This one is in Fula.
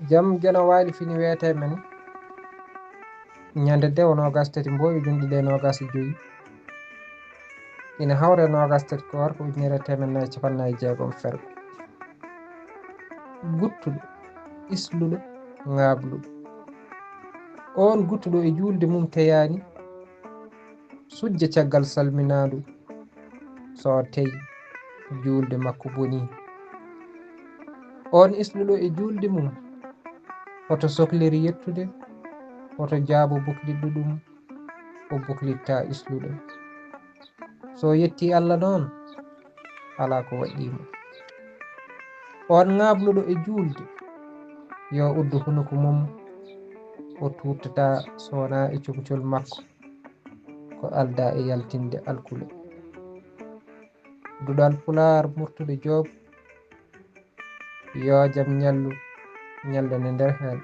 jam jano waali fini wiyete men ñande nde o 23 Mboyo 2025 ina hawre 23 ko warko 1460 fergo guttuɗo isluɗo ŋaabluɗo on guttuɗo e julde mum teyani sujja caggal salminandu so tawi julde makko boni on isluɗo e julde mum oto sohliri yettude oto jaabo boklidɗo ɗum o boklitta isluɗo so yetti Allah noon ala ko waɗimo on ŋaabluɗo e julde yo uddu hunuko mum o tuttata sowona e comcol makko ko alda e yaltinde alkule duɗal pular murtude Job yo jaam ñallu ñallane nder hen